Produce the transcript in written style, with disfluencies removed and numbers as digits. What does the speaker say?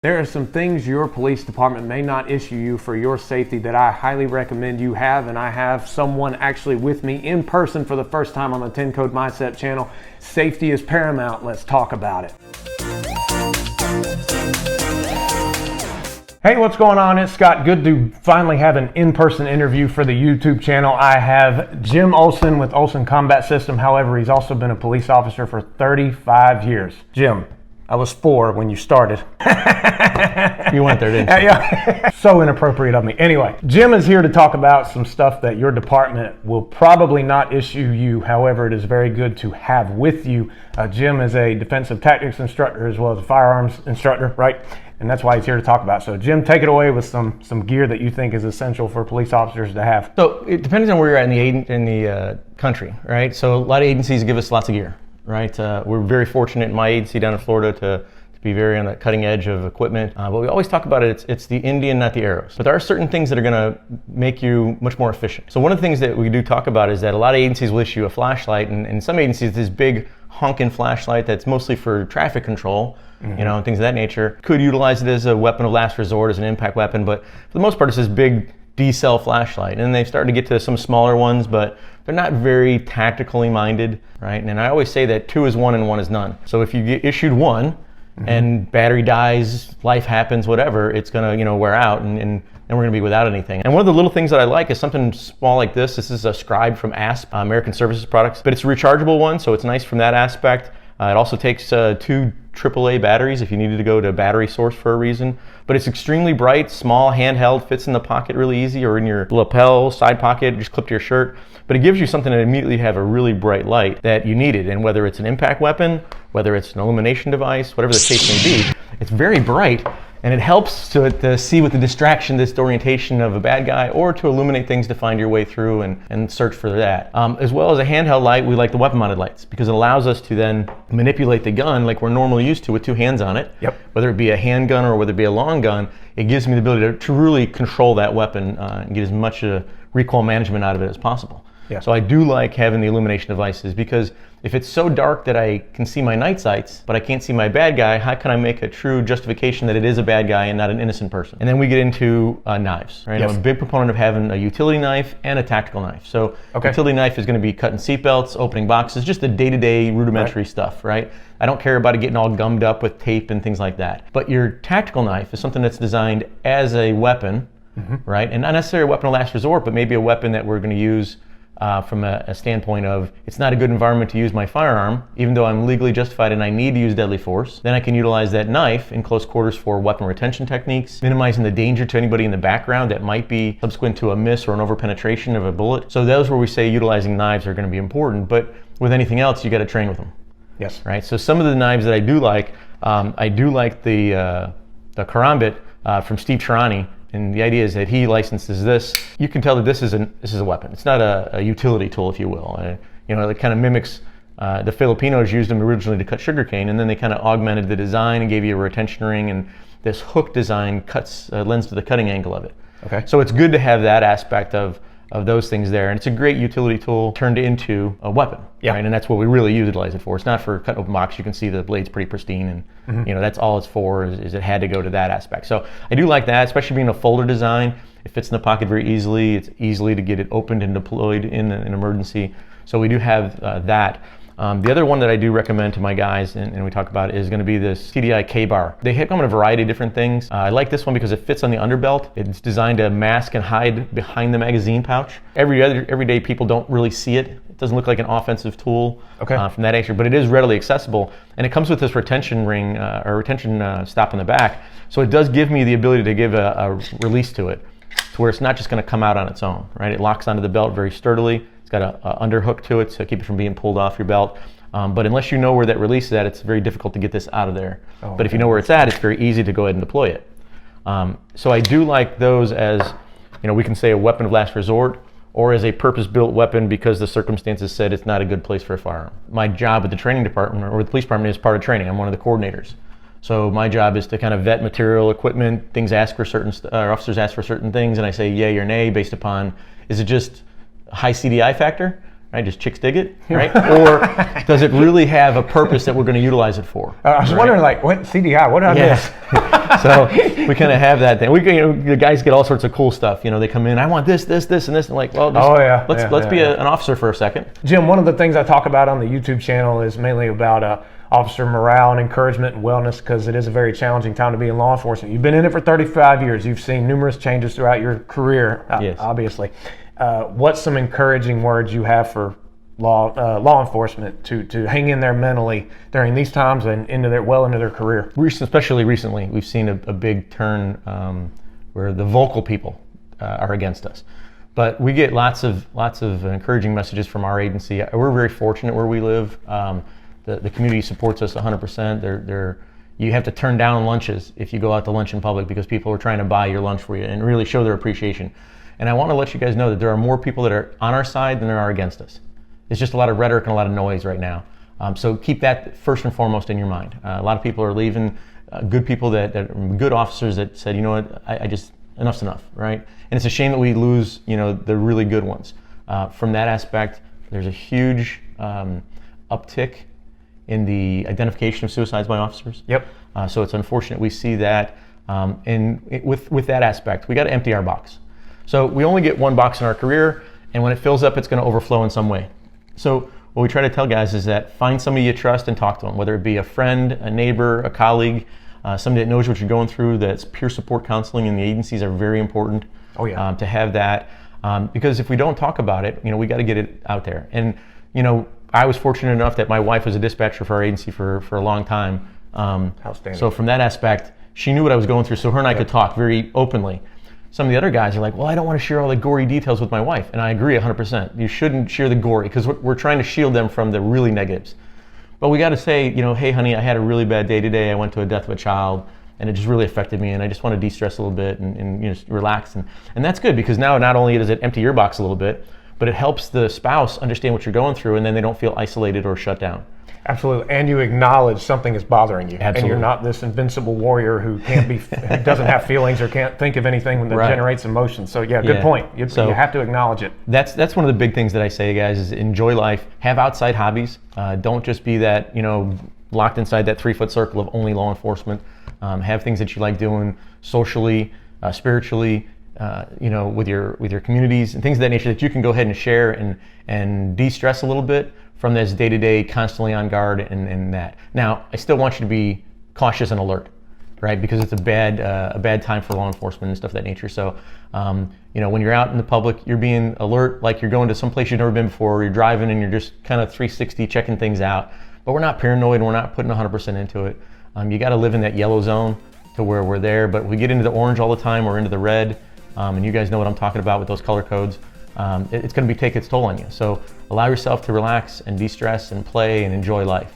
There are some things your police department may not issue you for your safety that I highly recommend you have, and I have someone actually with me in person for the first time on the 10 Code Mindset channel. Safety is paramount. Let's talk about it. Hey, what's going on? It's Scott. Good to finally have an in-person interview for the YouTube channel. I have Jim Olson with Olson Combat System. However, he's also been a police officer for 35 years. Jim, I was 4 when you started. You went there, didn't you? Yeah. So inappropriate of me. Anyway, Jim is here to talk about some stuff that your department will probably not issue you. However, it is very good to have with you. Jim is a defensive tactics instructor as well as a firearms instructor, right? And that's why he's here to talk about. So Jim, take it away with some gear that you think is essential for police officers to have. So it depends on where you're at in the country, right? So a lot of agencies give us lots of gear, right? We're very fortunate in my agency down in Florida to be very on the cutting edge of equipment. But we always talk about it's the Indian, not the arrows. But there are certain things that are gonna make you much more efficient. So one of the things that we do talk about is that a lot of agencies will issue a flashlight, and in some agencies this big honking flashlight that's mostly for traffic control, you know, and things of that nature. Could utilize it as a weapon of last resort, as an impact weapon, but for the most part it's this big D-cell flashlight. And they've started to get to some smaller ones, but they're not very tactically minded, right? And I always say that 2 is 1 and 1 is none. So if you get issued one, and battery dies, life happens, whatever, it's gonna, you know, wear out, and then we're gonna be without anything. And one of the little things that I like is something small like this. This is a Scribe from ASP, American Services Products, but it's a rechargeable one, so it's nice from that aspect. It also takes 2 AAA batteries if you needed to go to a battery source for a reason. But it's extremely bright, small, handheld, fits in the pocket really easy, or in your lapel, side pocket, just clip to your shirt. But it gives you something to immediately have a really bright light that you needed. And whether it's an impact weapon, whether it's an illumination device, whatever the case may be, it's very bright. And it helps to see with the distraction, this orientation of a bad guy, or to illuminate things to find your way through and search for that. As well as a handheld light, we like the weapon mounted lights because it allows us to then manipulate the gun like we're normally used to with 2 hands on it. Yep. Whether it be a handgun or whether it be a long gun, it gives me the ability to really control that weapon and get as much recoil management out of it as possible. Yeah. So I do like having the illumination devices, because if it's so dark that I can see my night sights, but I can't see my bad guy, how can I make a true justification that it is a bad guy and not an innocent person? And then we get into knives, right? Yes. I'm a big proponent of having a utility knife and a tactical knife. So utility knife is gonna be cutting seatbelts, opening boxes, just the day-to-day rudimentary stuff, right? I don't care about it getting all gummed up with tape and things like that. But your tactical knife is something that's designed as a weapon, right? And not necessarily a weapon of last resort, but maybe a weapon that we're gonna use from a standpoint of, it's not a good environment to use my firearm, even though I'm legally justified and I need to use deadly force. Then I can utilize that knife in close quarters for weapon retention techniques, minimizing the danger to anybody in the background that might be subsequent to a miss or an overpenetration of a bullet. So those where we say utilizing knives are going to be important, but with anything else, you got to train with them. Yes. Right. So some of the knives that I do like the Karambit from Steve Tirani. And the idea is that he licenses this. You can tell that this is a weapon. It's not a utility tool, if you will. You know, it kind of mimics, the Filipinos used them originally to cut sugarcane, and then they kind of augmented the design and gave you a retention ring, and this hook design lends to the cutting angle of it. Okay. So it's good to have that aspect of those things there, and it's a great utility tool turned into a weapon. Yeah. Right? And that's what we really utilize it for. It's not for cutting open box. You can see the blade's pretty pristine, and you know, that's all it's for, is it had to go to that aspect. So I do like that, especially being a folder design. It fits in the pocket very easily. It's easily to get it opened and deployed in an emergency. So we do have that. The other one that I do recommend to my guys, and we talk about, is going to be this CDI K-bar. They come in a variety of different things. I like this one because it fits on the underbelt. It's designed to mask and hide behind the magazine pouch. Everyday people don't really see it. It doesn't look like an offensive tool from that nature, but it is readily accessible. And it comes with this retention ring or retention stop in the back. So it does give me the ability to give a release to it, to where it's not just going to come out on its own, right? It locks onto the belt very sturdily. It's got a underhook to it to keep it from being pulled off your belt. But unless you know where that release is at, it's very difficult to get this out of there. But if you know where it's at, it's very easy to go ahead and deploy it. So I do like those as, you know, we can say a weapon of last resort, or as a purpose-built weapon because the circumstances said it's not a good place for a firearm. My job at the training department or the police department is part of training. I'm one of the coordinators. So my job is to kind of vet material, equipment, things ask for certain, officers ask for certain things, and I say yay or nay based upon, is it just high CDI factor? right? Just chicks dig it, right? Or does it really have a purpose that we're going to utilize it for? I was wondering, like, what CDI? What did I miss? So we kind of have that thing. The guys get all sorts of cool stuff. They come in, I want this, and this, and like, well, let's be an officer for a second. Jim, one of the things I talk about on the YouTube channel is mainly about officer morale and encouragement and wellness, because it is a very challenging time to be in law enforcement. You've been in it for 35 years. You've seen numerous changes throughout your career, yes. Obviously. What's some encouraging words you have for law enforcement to hang in there mentally during these times and into their career? Especially recently, we've seen a big turn where the vocal people are against us. But we get lots of encouraging messages from our agency. We're very fortunate where we live. The community supports us 100%. You have to turn down lunches if you go out to lunch in public, because people are trying to buy your lunch for you and really show their appreciation. And I want to let you guys know that there are more people that are on our side than there are against us. It's just a lot of rhetoric and a lot of noise right now. So keep that first and foremost in your mind. A lot of people are leaving, good people that are good officers that said, you know what, I just, enough's enough, right? And it's a shame that we lose, the really good ones. From that aspect, there's a huge uptick in the identification of suicides by officers. Yep. So it's unfortunate we see that. And with that aspect, we got to empty our box. So we only get one box in our career, and when it fills up, it's going to overflow in some way. So what we try to tell guys is that find somebody you trust and talk to them, whether it be a friend, a neighbor, a colleague, somebody that knows what you're going through. That's peer support counseling in the agencies are very important. Oh, yeah. To have that, because if we don't talk about it, we got to get it out there. And I was fortunate enough that my wife was a dispatcher for our agency for a long time. Outstanding. So from that aspect, she knew what I was going through, so her and I could talk very openly. Some of the other guys are like, well, I don't want to share all the gory details with my wife. And I agree 100%. You shouldn't share the gory, because we're trying to shield them from the really negatives. But we got to say, hey, honey, I had a really bad day today. I went to a death of a child, and it just really affected me, and I just want to de-stress a little bit and just relax. And that's good, because now not only does it empty your box a little bit, but it helps the spouse understand what you're going through, and then they don't feel isolated or shut down. Absolutely, and you acknowledge something is bothering you. Absolutely. And you're not this invincible warrior who who doesn't have feelings or can't think of anything that generates emotion. So yeah, good point. You have to acknowledge it. That's one of the big things that I say, guys, is enjoy life. Have outside hobbies. Don't just be that, locked inside that 3-foot circle of only law enforcement. Have things that you like doing socially, spiritually, with your communities and things of that nature that you can go ahead and share and de-stress a little bit from this day-to-day, constantly on guard and that. Now, I still want you to be cautious and alert, right? Because it's a bad time for law enforcement and stuff of that nature. So, when you're out in the public, you're being alert, like you're going to some place you've never been before, or you're driving and you're just kind of 360 checking things out. But we're not paranoid and we're not putting 100% into it. You got to live in that yellow zone to where we're there. But we get into the orange all the time, or into the red, and you guys know what I'm talking about with those color codes. It's going to take its toll on you. So allow yourself to relax and de-stress and play and enjoy life.